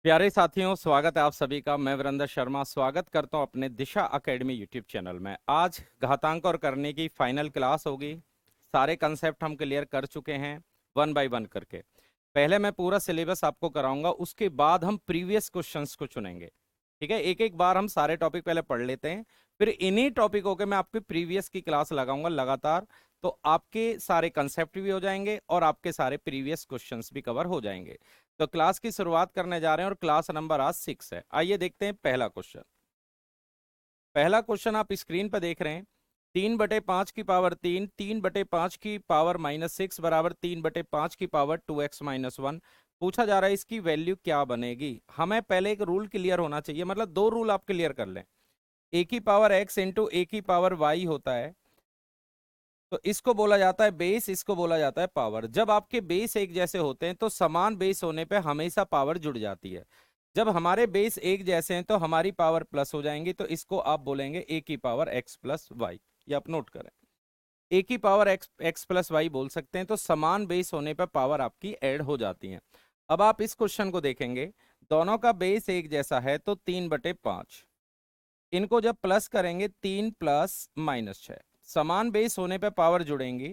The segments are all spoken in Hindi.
प्यारे साथियों, स्वागत है आप सभी का। मैं वीरेंद्र शर्मा स्वागत करता हूं अपने दिशा एकेडमी यूट्यूब चैनल में। आज घातांक और करने की फाइनल क्लास होगी। सारे कंसेप्ट हम क्लियर कर चुके हैं वन बाय वन करके। पहले मैं पूरा सिलेबस आपको कराऊंगा, उसके बाद हम प्रीवियस क्वेश्चंस को चुनेंगे। ठीक है, एक एक बार हम सारे टॉपिक पहले पढ़ लेते हैं, फिर इन्हीं टॉपिकों के मैं आपकी प्रीवियस की क्लास लगाऊंगा लगातार। तो आपके सारे कंसेप्ट भी हो जाएंगे और आपके सारे प्रीवियस क्वेश्चंस भी कवर हो जाएंगे। तो क्लास की शुरुआत करने जा रहे हैं और क्लास नंबर आज 6 है। आइए देखते हैं पहला क्वेश्चन। पहला क्वेश्चन आप स्क्रीन पर देख रहे हैं। 3/5 की पावर 3, 3/5 की पावर -6 बराबर 3/5 की पावर 2x-1 पूछा जा रहा है। इसकी वैल्यू क्या बनेगी? हमें पहले एक रूल क्लियर होना चाहिए, मतलब दो रूल आप क्लियर कर लें। ए की पावर x इंटू ए की पावर y होता है, तो इसको बोला जाता है बेस, इसको बोला जाता है पावर। जब आपके बेस एक जैसे होते हैं तो समान बेस होने पे हमेशा पावर जुड़ जाती है। जब हमारे बेस एक जैसे हैं तो हमारी पावर प्लस हो जाएंगी, तो इसको आप बोलेंगे ए की पावर x प्लस वाई। ये आप नोट करें, ए की पावर x प्लस वाई बोल सकते हैं। तो समान बेस होने पर पावर आपकी ऐड हो जाती है। अब आप इस क्वेश्चन को देखेंगे, दोनों का बेस एक जैसा है तो 3/5, इनको जब प्लस करेंगे 3 प्लस -6, समान बेस होने पे पावर जुड़ेंगी,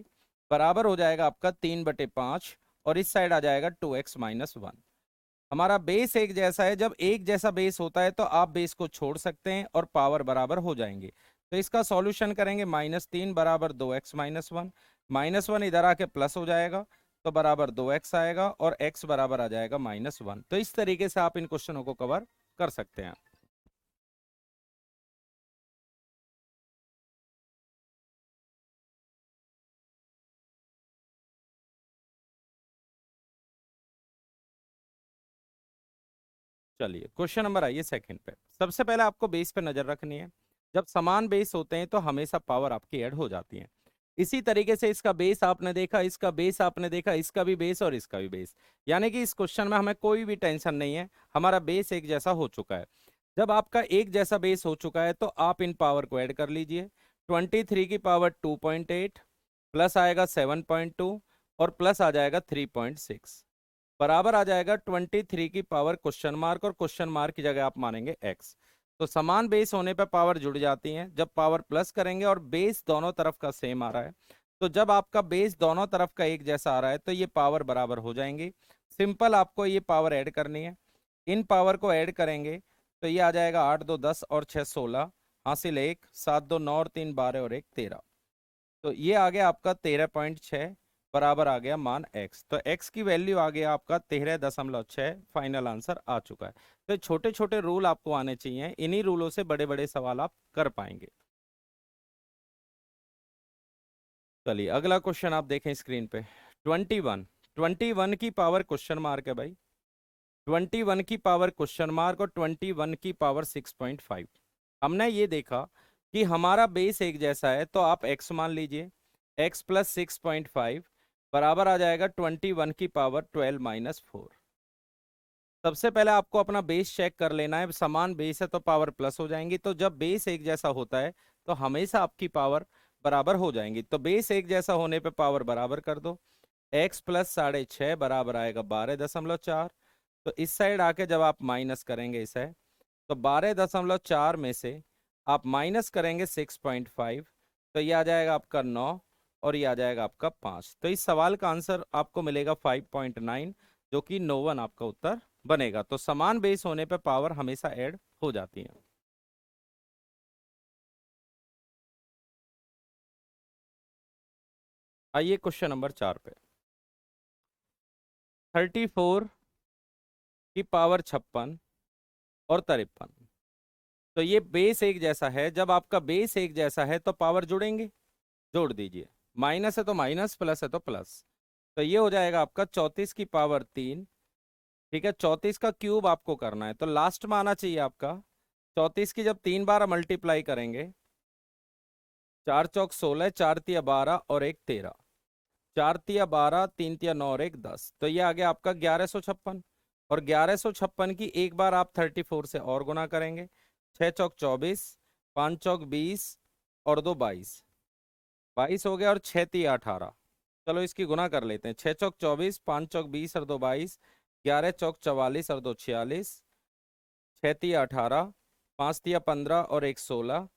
बराबर हो जाएगा आपका 3/5 और इस साइड आ जाएगा 2x-1। हमारा बेस एक जैसा है, जब एक जैसा बेस होता है तो आप बेस को छोड़ सकते हैं और पावर बराबर हो जाएंगे। तो इसका सॉल्यूशन करेंगे, -3 बराबर 2x-1, -1 इधर आके प्लस हो जाएगा तो बराबर 2x आएगा और x बराबर आ जाएगा -1। तो इस तरीके से आप इन क्वेश्चनों को कवर कर सकते हैं। चलिए क्वेश्चन नंबर आइए सेकंड पे। सबसे पहले आपको बेस पे नजर रखनी है। जब समान बेस होते हैं तो हमेशा पावर आपकी ऐड हो जाती है। इसी तरीके से इसका बेस आपने देखा, इसका बेस आपने देखा, इसका भी बेस और इसका भी बेस, यानी कि इस क्वेश्चन में हमें कोई भी टेंशन नहीं है, हमारा बेस एक जैसा हो चुका है। जब आपका एक जैसा बेस हो चुका है तो आप इन पावर को ऐड कर लीजिए। 23 की पावर 2.8 प्लस आएगा 7.2 और प्लस आ जाएगा 3.6, बराबर आ जाएगा 23 की पावर क्वेश्चन मार्क, और क्वेश्चन मार्क की जगह आप मानेंगे x। तो समान बेस होने पर पावर जुड़ जाती है। जब पावर प्लस करेंगे और बेस दोनों तरफ का सेम आ रहा है, तो जब आपका बेस दोनों तरफ का एक जैसा आ रहा है तो ये पावर बराबर हो जाएंगी। सिंपल आपको ये पावर ऐड करनी है। इन पावर को ऐड करेंगे तो ये आ जाएगा 8 2 10 और 6 16, हासिल 1, 7 2 9 और 3 12 और 1 13। तो ये आ गया आपका 13.6, बराबर आ गया मान x। तो x की वैल्यू आ गया आपका 13.6। फाइनल आंसर आ चुका है। तो छोटे छोटे रूल आपको आने चाहिए, इन्हीं रूलों से बड़े बड़े सवाल आप कर पाएंगे। चलिए अगला क्वेश्चन आप देखें स्क्रीन पे। 21, 21 की पावर क्वेश्चन मार्क है भाई, 21 की पावर क्वेश्चन मार्क और 21 की पावर 6.5। हमने ये देखा कि हमारा बेस एक जैसा है तो आप x मान लीजिए, x प्लस 6.5 बराबर आ जाएगा 21 की पावर 12-4। सबसे पहले आपको अपना बेस चेक कर लेना है, समान बेस है तो पावर प्लस हो जाएंगी। तो जब बेस एक जैसा होता है तो हमेशा आपकी पावर बराबर हो जाएंगी। तो बेस एक जैसा होने पे पावर बराबर कर दो, x प्लस 6.5 बराबर आएगा 12.4। तो इस साइड आके जब आप माइनस करेंगे इसे, तो 12.4 में से आप माइनस करेंगे 6.5, तो ये आ जाएगा आपका 9 और ये आ जाएगा आपका 5। तो इस सवाल का आंसर आपको मिलेगा 5.9, जो कि नो 1 आपका उत्तर बनेगा। तो समान बेस होने पे पावर हमेशा ऐड हो जाती है। आइए क्वेश्चन नंबर 4 पे। 34 की पावर 56 और 53। तो ये बेस एक जैसा है, जब आपका बेस एक जैसा है तो पावर जुड़ेंगे, जोड़ दीजिए। माइनस है तो माइनस, प्लस है तो प्लस। तो ये हो जाएगा आपका 34 की पावर 3। ठीक है, 34 का क्यूब आपको करना है तो लास्ट में आना चाहिए आपका। 34 की जब 3 बार मल्टीप्लाई करेंगे, 4 चौक 16, 4 तिया 12 और 1 13, 4 तिया 12, 3 तिया 9 और 1 10। तो ये आ गया आपका 1156। और 1156 की एक बार आप 34 से और गुना करेंगे, 6 चौक 24, 5 चौक 20 और 2 22, 22 हो गया और 6 तिया 18। चलो इसकी गुना कर लेते हैं, 6 चौक 24, 5 चौक 20 और 2 22, 11 चौक 44 और 2 46, 6 तिया 18, 5 तिया 15 और 1 16,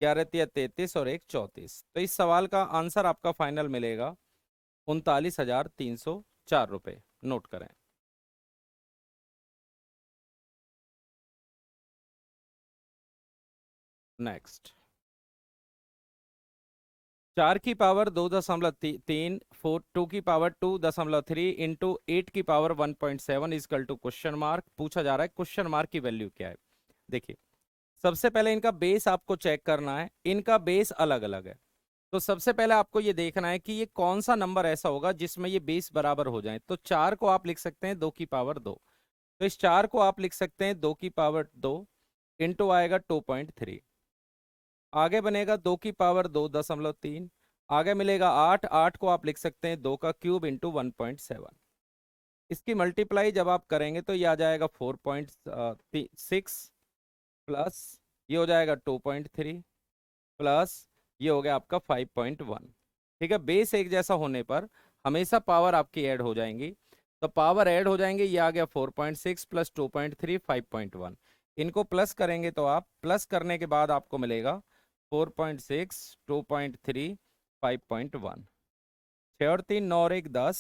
11 तिया 33 और 1 34। तो इस सवाल का आंसर आपका फाइनल मिलेगा 39,304 रुपये। नोट करें। नेक्स्ट, 4 की पावर 2.3, 2 की पावर 2.3 इंटू 8 की power 1.7 equal to question mark. पूछा जा रहा है क्वेश्चन मार्क की वैल्यू क्या है। देखिए, सबसे पहले इनका बेस आपको चेक करना है, इनका बेस अलग अलग है। तो सबसे पहले आपको ये देखना है कि ये कौन सा नंबर ऐसा होगा जिसमें ये बेस बराबर हो जाए। तो 4 को आप लिख सकते हैं 2 की पावर 2, तो इस 4 को आप लिख सकते हैं 2 की पावर 2 इंटू आएगा 2.3, आगे बनेगा 2 की पावर 2.3, आगे मिलेगा 8, 8 को आप लिख सकते हैं 2 का क्यूब इंटू 1.7। इसकी मल्टीप्लाई जब आप करेंगे तो ये आ जाएगा 4.6 प्लस ये हो जाएगा 2.3 प्लस ये हो गया आपका 5.1। ठीक है, बेस एक जैसा होने पर हमेशा पावर आपकी ऐड हो जाएंगी। तो पावर ऐड हो जाएंगे, ये आ गया 4.6 प्लस 2.3 5.1। इनको प्लस करेंगे तो आप प्लस करने के बाद आपको मिलेगा 4.6 2.3 5.1। 6 और 3 9 और 1 10,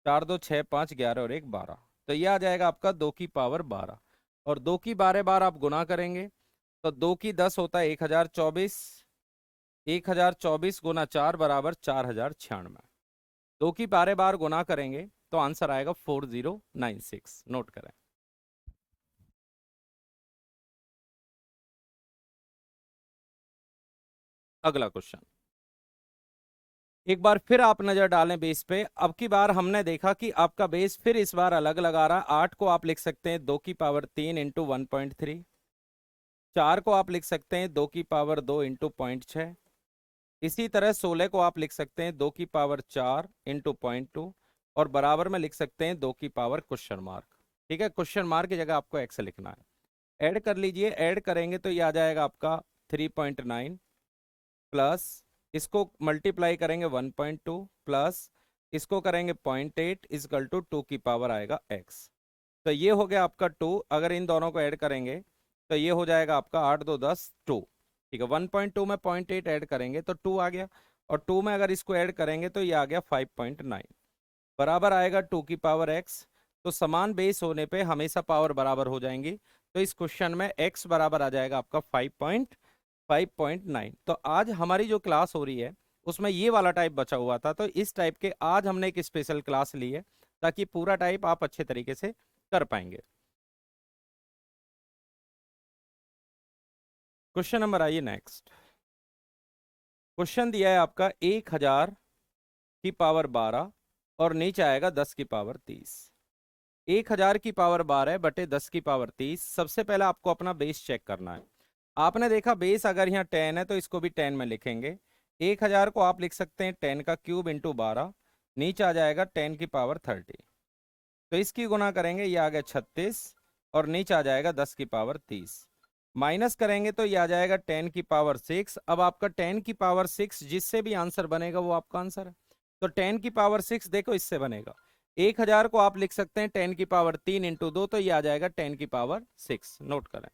4 2 6 5 11 और 1 12। तो ये आ जाएगा आपका 2 की पावर 12, और 2 की 12 बार आप गुना करेंगे तो 2 की 10 होता है 1024, 1024 गुना 4 बराबर 4096। 2 की 12 बार गुना करेंगे तो आंसर आएगा 4096। नोट करें। अगला क्वेश्चन, एक बार फिर आप नजर डालें बेस पे। अब की बार हमने देखा कि आपका बेस फिर इस बार अलग अलग आ रहा है। 8 को आप लिख सकते हैं 2 की पावर 3 इंटू 1.3, 4 को आप लिख सकते हैं 2 की पावर 2 इंटू 0.6, इसी तरह 16 को आप लिख सकते हैं 2 की पावर 4 इंटू 0.2, और बराबर में लिख सकते हैं 2 की पावर क्वेश्चन मार्क। ठीक है, क्वेश्चन मार्क की जगह आपको एक्स लिखना है। ऐड कर लीजिए, ऐड करेंगे तो ये आ जाएगा आपका 3.9 प्लस इसको मल्टीप्लाई करेंगे 1.2 प्लस इसको करेंगे 0.8 इजकल टू 2 की पावर आएगा x। तो ये हो गया आपका 2। अगर इन दोनों को ऐड करेंगे तो ये हो जाएगा आपका 8 2 10 2। ठीक है, 1.2 में 0.8 ऐड करेंगे तो 2 आ गया, और 2 में अगर इसको ऐड करेंगे तो ये आ गया 5.9, बराबर आएगा 2 की पावर x। तो समान बेस होने पे हमेशा पावर बराबर हो जाएंगी। तो इस क्वेश्चन में x बराबर आ जाएगा आपका 5.9। तो आज हमारी जो क्लास हो रही है उसमें ये वाला टाइप बचा हुआ था, तो इस टाइप के आज हमने एक स्पेशल क्लास ली है ताकि पूरा टाइप आप अच्छे तरीके से कर पाएंगे। क्वेश्चन नंबर आइए नेक्स्ट। क्वेश्चन दिया है आपका 1000 की पावर 12 और नीचे आएगा 10 की पावर 30। 1000 की पावर 12 बटे 10 की पावर 30। सबसे पहले आपको अपना बेस चेक करना है। आपने देखा बेस अगर यहाँ 10 है तो इसको भी 10 में लिखेंगे। 1000 को आप लिख सकते हैं 10 का क्यूब इंटू 12, नीचे आ जाएगा 10 की पावर 30। तो इसकी गुना करेंगे, ये आ गया 36, और नीचे आ जाएगा 10 की पावर 30। माइनस करेंगे तो ये आ जाएगा 10 की पावर 6। अब आपका 10 की पावर 6 जिससे भी आंसर बनेगा वो आपका आंसर है। तो 10 की पावर 6 देखो इससे बनेगा। 1000 को आप लिख सकते हैं 10 की पावर 3 इंटू 2, तो ये आ जाएगा 10 की पावर 6। नोट करें।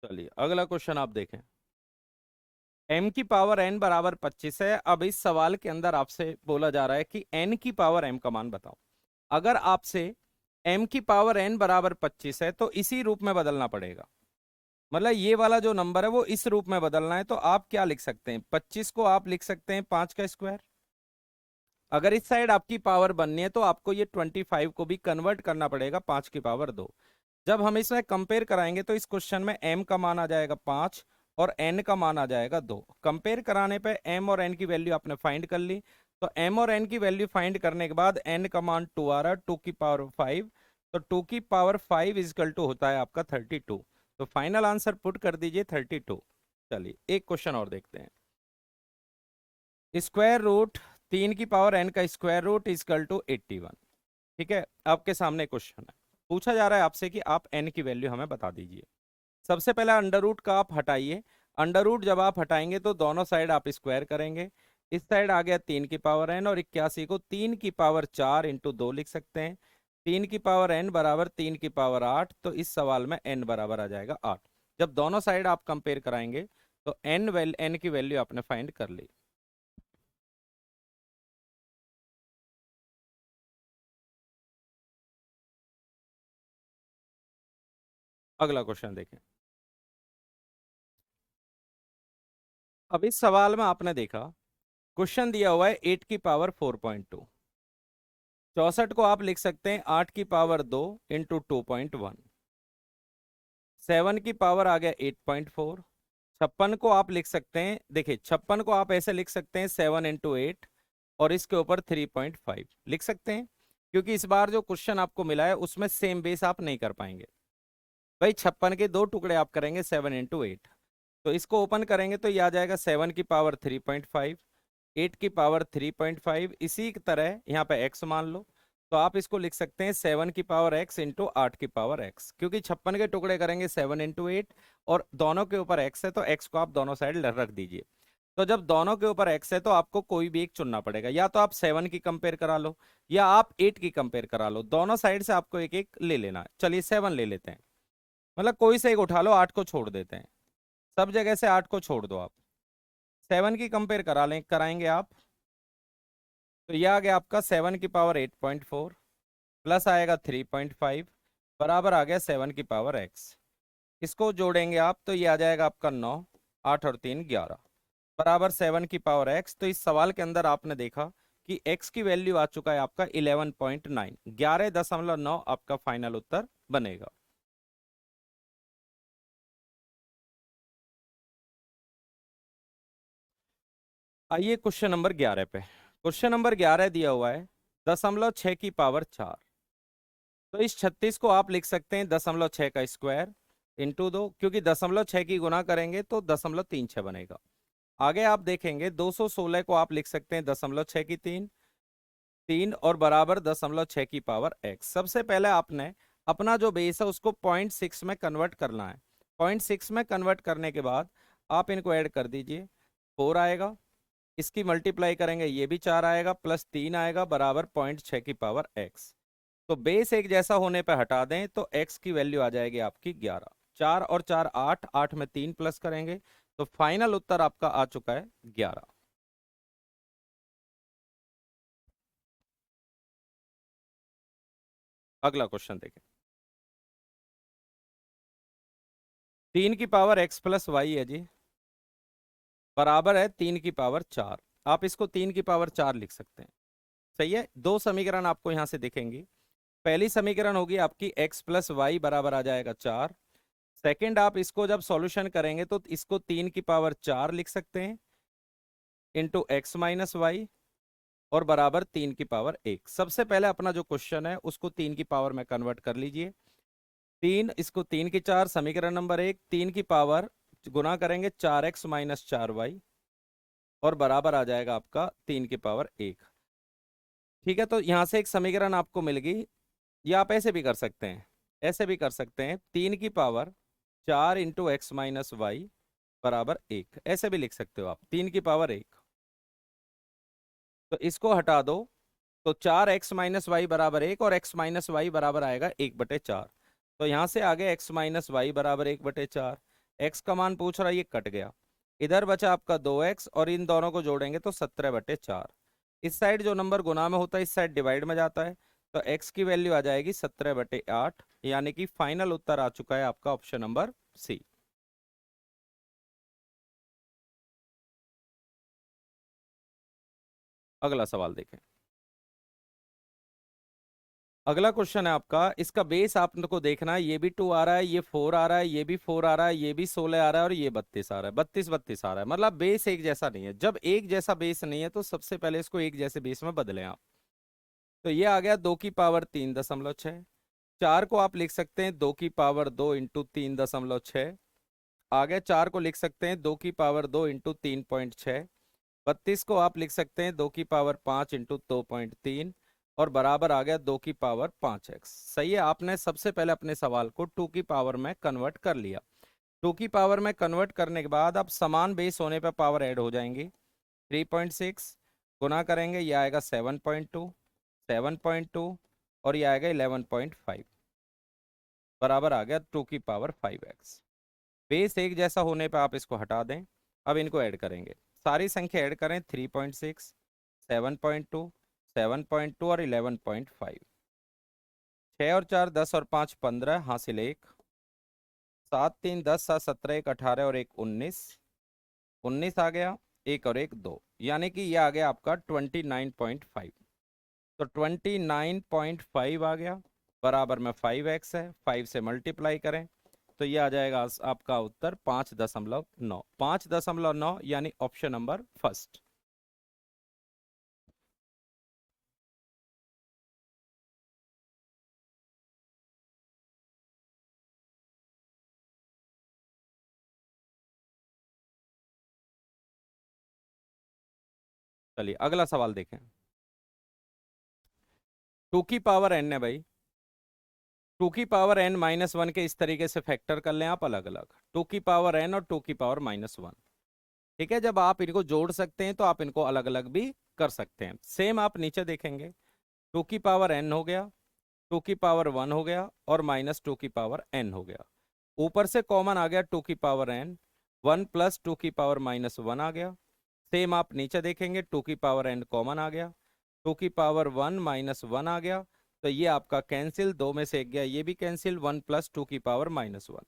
चलिए अगला क्वेश्चन आप देखें। m की पावर n बराबर 25 है। अब इस सवाल के अंदर आपसे बोला जा रहा है कि n की पावर m का मान बताओ। अगर आपसे m की पावर n बराबर 25 है तो इसी रूप में बदलना पड़ेगा। मतलब ये वाला जो नंबर है वो इस रूप में बदलना है। तो आप क्या लिख सकते हैं, 25 को आप लिख सकते हैं 5 का स्क्वायर। अगर इस साइड आपकी पावर बननी है तो आपको ये 25 को भी कन्वर्ट करना पड़ेगा 5 की पावर 2। जब हम इसमें कंपेयर कराएंगे तो इस क्वेश्चन में m का मान आ जाएगा 5 और n का मान आ जाएगा 2। कंपेयर कराने पे m और n की वैल्यू आपने फाइंड कर ली। तो m और n की वैल्यू फाइंड करने के बाद n का मान 2 आ रहा है, 2 की पावर 5। तो 2 की पावर 5 इजकल टू होता है आपका 32। तो फाइनल आंसर पुट कर दीजिए 32। चलिए एक क्वेश्चन और देखते हैं। स्क्वायर रूट 3 की पावर n का स्क्वायर रूट इजकल टू 81। ठीक है, आपके सामने क्वेश्चन है, पूछा जा रहा है आपसे कि आप n की वैल्यू हमें बता दीजिए। सबसे पहले अंडर रूट का आप हटाइए। अंडर रूट जब आप हटाएंगे तो दोनों साइड आप स्क्वायर करेंगे। इस साइड आ गया 3 की पावर n, और 81 को 3 की पावर 4 इंटू 2 लिख सकते हैं। 3 की पावर n बराबर 3 की पावर 8, तो इस सवाल में n बराबर आ जाएगा 8। जब दोनों साइड आप कंपेयर कराएंगे तो n की वैल्यू आपने फाइंड कर ली। अगला क्वेश्चन देखें। अब इस सवाल में आपने देखा, क्वेश्चन दिया हुआ है 8 की पावर 4.2। 64 को आप लिख सकते हैं 8 की पावर 2 इंटू 2.1। 7 की पावर आ गया 8.4। 56 को आप लिख सकते हैं, देखिए 56 को आप ऐसे लिख सकते हैं 7 इंटू 8, और इसके ऊपर 3.5 लिख सकते हैं, क्योंकि इस बार जो क्वेश्चन आपको मिला है उसमें सेम बेस आप नहीं कर पाएंगे। भाई 56 के दो टुकड़े आप करेंगे 7 इंटू 8, तो इसको ओपन करेंगे तो ये आ जाएगा 7 की पावर 3.5, 8 की पावर 3.5। इसी की तरह यहाँ पे x मान लो, तो आप इसको लिख सकते हैं 7 की पावर x इंटू 8 की पावर x, क्योंकि 56 के टुकड़े करेंगे 7 इंटू 8, और दोनों के ऊपर x है तो x को आप दोनों साइड रख दीजिए। तो जब दोनों के ऊपर x है तो आपको कोई भी एक चुनना पड़ेगा, या तो आप 7 की कंपेयर करा लो या आप 8 की कंपेयर करा लो, दोनों साइड से आपको एक एक ले लेना है। चलिए 7 ले लेते हैं, मतलब कोई से एक उठा लो, 8 को छोड़ देते हैं, सब जगह से 8 को छोड़ दो आप। 7 की कंपेयर कराएंगे आप, तो यह आ गया आपका 7 की पावर 8.4 प्लस आएगा 3.5 बराबर आ गया 7 की पावर x। इसको जोड़ेंगे आप तो ये आ जाएगा आपका 9, 8 और 3 11 बराबर 7 की पावर x। तो इस सवाल के अंदर आपने देखा कि x की वैल्यू आ चुका है आपका 11.9, 11.9 आपका फाइनल उत्तर बनेगा। आइए क्वेश्चन नंबर 11 पे। क्वेश्चन नंबर 11 दिया हुआ है 0.6 की पावर 4। तो इस 36 को आप लिख सकते हैं 0.6 का स्क्वायर इंटू 2, क्योंकि 0.6 की गुना करेंगे तो 0.36 बनेगा। आगे आप देखेंगे 216 को आप लिख सकते हैं 0.6 की 3, 3 और बराबर 0.6 की पावर x। सबसे पहले आपने अपना जो बेस है उसको 0.6 में कन्वर्ट करना है। 0.6 में कन्वर्ट करने के बाद आप इनको ऐड कर दीजिए, 4 आएगा, इसकी मल्टीप्लाई करेंगे ये भी 4 आएगा, प्लस 3 आएगा बराबर 0.6 की पावर x। तो बेस एक जैसा होने पर हटा दें तो x की वैल्यू आ जाएगी आपकी 11। 4 और 4 8, 8 में 3 प्लस करेंगे तो फाइनल उत्तर आपका आ चुका है 11। अगला क्वेश्चन देखें। 3 की पावर x प्लस वाई है जी, बराबर है 3 की पावर 4। आप इसको 3 की पावर 4 लिख सकते हैं। सही है, दो समीकरण आपको यहां से दिखेंगी। पहली समीकरण होगी आपकी x प्लस वाई बराबर आ जाएगा 4। सेकंड, आप इसको जब सॉल्यूशन करेंगे तो इसको 3 की पावर 4 लिख सकते हैं इंटू एक्स माइनस वाई, और बराबर 3 की पावर 1। सबसे पहले अपना जो क्वेश्चन है उसको 3 की पावर में कन्वर्ट कर लीजिए। 3 इसको 3 की 4, समीकरण नंबर 1, 3 की पावर गुना करेंगे 4x माइनस 4y, और बराबर आ जाएगा आपका 3 की पावर 1। ठीक है, तो यहां से एक समीकरण आपको मिल गई। या आप ऐसे भी कर सकते हैं, ऐसे भी कर सकते हैं, 3 की power 4 into x minus y बराबर 1, ऐसे भी लिख सकते हो आप, 3 की पावर 1। तो इसको हटा दो तो 4x माइनस वाई बराबर 1, और x माइनस वाई बराबर आएगा 1/4। तो यहां से आगे x माइनस वाई बराबर 1/4। x का मान पूछ रहा है, ये कट गया, इधर बचा आपका 2x, और इन दोनों को जोड़ेंगे तो 17/4। इस साइड जो नंबर गुना में होता है इस साइड डिवाइड में जाता है, तो x की वैल्यू आ जाएगी 17/8, यानी कि फाइनल उत्तर आ चुका है आपका ऑप्शन नंबर सी। अगला सवाल देखें। अगला क्वेश्चन है आपका, इसका बेस आपको देखना है, ये भी 2 आ रहा है, ये 4 आ रहा है, ये भी 4 आ रहा है, ये भी 16 आ रहा है, और ये 32 आ रहा है, 32 32 आ रहा है, मतलब बेस एक जैसा नहीं है। जब एक जैसा बेस नहीं है तो सबसे पहले इसको एक जैसे बेस में बदलें आप। तो ये आ गया 2 की पावर 3.6। 4 को आप लिख सकते हैं 2 की पावर 2 इंटू 3.6। आगे 4 को लिख सकते हैं 2 की पावर 2 इंटू 3.6। 32 को आप लिख सकते हैं 2 की पावर 5 इंटू 2.3 और बराबर आ गया 2 की पावर 5x। सही है, आपने सबसे पहले अपने सवाल को 2 की पावर में कन्वर्ट कर लिया। 2 की पावर में कन्वर्ट करने के बाद अब समान बेस होने पर पावर ऐड हो जाएंगी। 3.6 गुना करेंगे, ये आएगा 7.2, 7.2 और ये आएगा 11.5, बराबर आ गया 2 की पावर 5x। बेस एक जैसा होने पर आप इसको हटा दें। अब इनको ऐड करेंगे, सारी संख्या ऐड करें। 3.6, 7.2, 7.2 और 11.5। 6 और 4 10 और 5 15, हासिल 1। 7 3 10, 7 17, 1 18 और 1 19, 19 आ गया। 1 और 1 2, यानी कि ये आ गया आपका 29.5। तो 29.5 आ गया, बराबर में 5x है, 5 से मल्टीप्लाई करें तो ये आ जाएगा आपका उत्तर 5.9। 5.9 यानी ऑप्शन नंबर फर्स्ट। चलिए अगला सवाल देखें। 2 की पावर n है भाई। 2 की पावर n -1 के इस तरीके से फैक्टर कर लें आप अलग अलग। 2 की पावर n और 2 की पावर -1, ठीक है। जब आप इनको जोड़ सकते हैं तो आप इनको अलग अलग भी कर सकते हैं। सेम आप नीचे देखेंगे, 2 की पावर n हो गया, 2 की पावर 1 हो गया और -2 की पावर n हो गया। ऊपर से कॉमन आ गया 2 की पावर n, 1 प्लस 2 की पावर -1 आ गया। सेम आप नीचे देखेंगे, 2 की पावर n कॉमन आ गया, 2 की पावर 1 -1 आ गया। तो ये आपका कैंसिल, दो में से एक गया, ये भी कैंसिल। 1 प्लस 2 की पावर -1।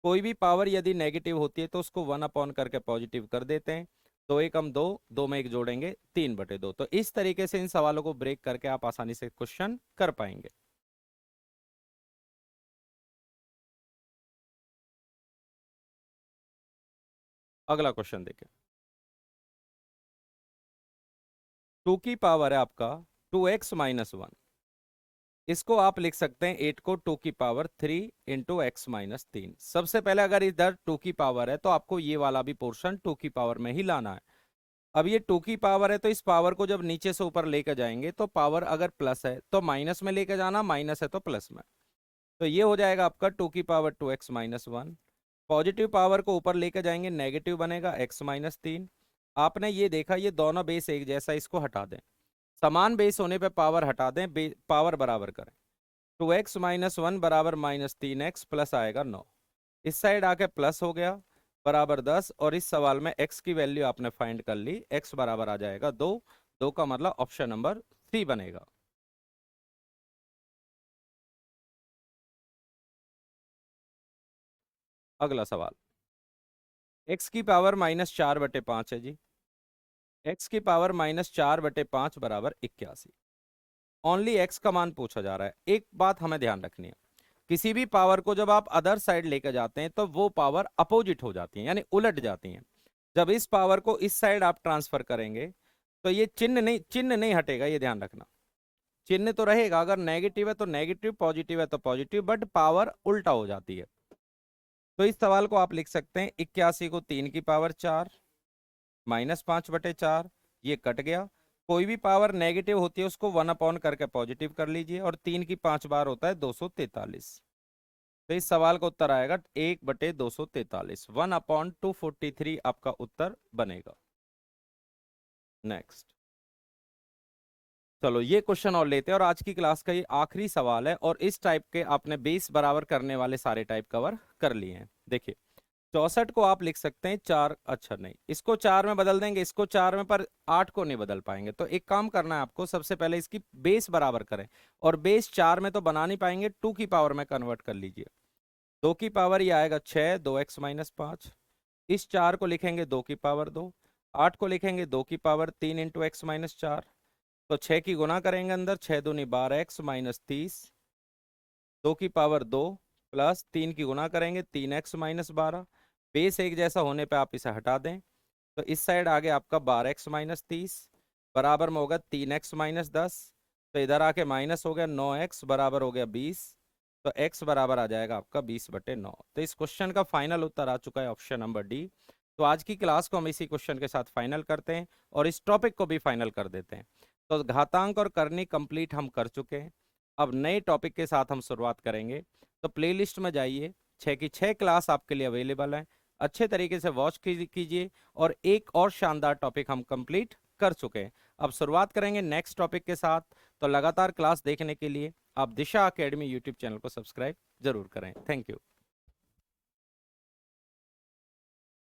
कोई भी पावर यदि नेगेटिव होती है तो उसको 1 अपॉन करके पॉजिटिव कर देते हैं। 2 एकम 2, 2 में एक जोड़ेंगे 3/2। तो इस तरीके से इन सवालों को ब्रेक करके आप आसानी से क्वेश्चन कर पाएंगे। अगला क्वेश्चन देखें। 2 की पावर है आपका 2x-1। इसको आप लिख सकते हैं 8 को 2 की पावर 3 इंटू x-3। सबसे पहले अगर इधर 2 की पावर है तो आपको ये वाला भी पोर्शन 2 की पावर में ही लाना है। अब ये 2 की पावर है तो इस पावर को जब नीचे से ऊपर लेकर जाएंगे तो पावर अगर प्लस है तो माइनस में लेकर जाना, माइनस है तो प्लस में। तो ये हो जाएगा आपका 2 की पावर 2x-1। पॉजिटिव पावर को ऊपर लेकर जाएंगे, नेगेटिव बनेगा x-3। आपने ये देखा ये दोनों बेस एक जैसा, इसको हटा दें। समान बेस होने पे पावर हटा दें, पावर बराबर करें। 2x-1 बराबर -3x प्लस आएगा 9। इस साइड आके प्लस हो गया, बराबर 10। और इस सवाल में x की वैल्यू आपने फाइंड कर ली, x बराबर आ जाएगा 2। 2 का मतलब ऑप्शन नंबर सी बनेगा। अगला सवाल, x की पावर -4/5 है जी। x की पावर -4/5 बराबर 81। ओनली x का मान पूछा जा रहा है। एक बात हमें ध्यान रखनी है, किसी भी पावर को जब आप अदर साइड लेकर जाते हैं तो वो पावर अपोजिट हो जाती है, यानी उलट जाती है। जब इस पावर को इस साइड आप ट्रांसफर करेंगे तो ये चिन्ह नहीं हटेगा, ये ध्यान रखना। चिन्ह तो रहेगा, अगर नेगेटिव है तो नेगेटिव, पॉजिटिव है तो पॉजिटिव, बट पावर उल्टा हो जाती है। तो इस सवाल को आप लिख सकते हैं 81 को 3 की पावर 4 -5/4, ये कट गया। कोई भी पावर नेगेटिव होती है उसको 1 अपॉन करके पॉजिटिव कर लीजिए, और 3 की 5 बार होता है 243। तो इस सवाल का उत्तर आएगा 1/243, 1/243 आपका उत्तर बनेगा। नेक्स्ट, चलो ये क्वेश्चन और लेते हैं, और आज की क्लास का ये आखिरी सवाल है। और इस टाइप के आपने बेस बराबर करने वाले सारे टाइप कवर कर लिए हैं। देखिए 64 को आप लिख सकते हैं 4, अच्छा नहीं, इसको 4 में बदल देंगे, इसको 4 में, पर 8 को नहीं बदल पाएंगे। तो एक काम करना है आपको, सबसे पहले इसकी बेस बराबर करें। और बेस 4 में तो बना नहीं पाएंगे, 2 की पावर में कन्वर्ट कर लीजिए। 2 की पावर ये आएगा 6, 2x-5। इस 4 को लिखेंगे 2 की पावर 2। 8 को लिखेंगे 2 की पावर 3 इंटू x-4। तो 6 की गुना करेंगे अंदर, 6 दूनी 12, x-30। 2 की पावर 2 प्लस 3 की गुना करेंगे, 3x-12। बेस एक जैसा होने पे आप इसे हटा दें। तो इस साइड आ गया आपका 12x-30, बराबर में होगा 3x-10। तो इधर आके माइनस हो गया 9x, बराबर हो गया 20। तो x बराबर आ जाएगा आपका 20/9। तो इस क्वेश्चन का फाइनल उत्तर आ चुका है ऑप्शन नंबर डी, तो आज की क्लास को हम इसी क्वेश्चन के साथ फाइनल करते हैं और इस टॉपिक को भी फाइनल कर देते हैं। तो घातांक और करनी कंप्लीट हम कर चुके हैं। अब नए टॉपिक के साथ हम शुरुआत करेंगे। तो प्लेलिस्ट में जाइए, 6 की 6 क्लास आपके लिए अवेलेबल है। अच्छे तरीके से वॉच कीजिए और एक और शानदार टॉपिक हम कंप्लीट कर चुके हैं। अब शुरुआत करेंगे नेक्स्ट टॉपिक के साथ। तो लगातार क्लास देखने के लिए आप दिशा एकेडमी यूट्यूब चैनल को सब्सक्राइब जरूर करें। Thank you.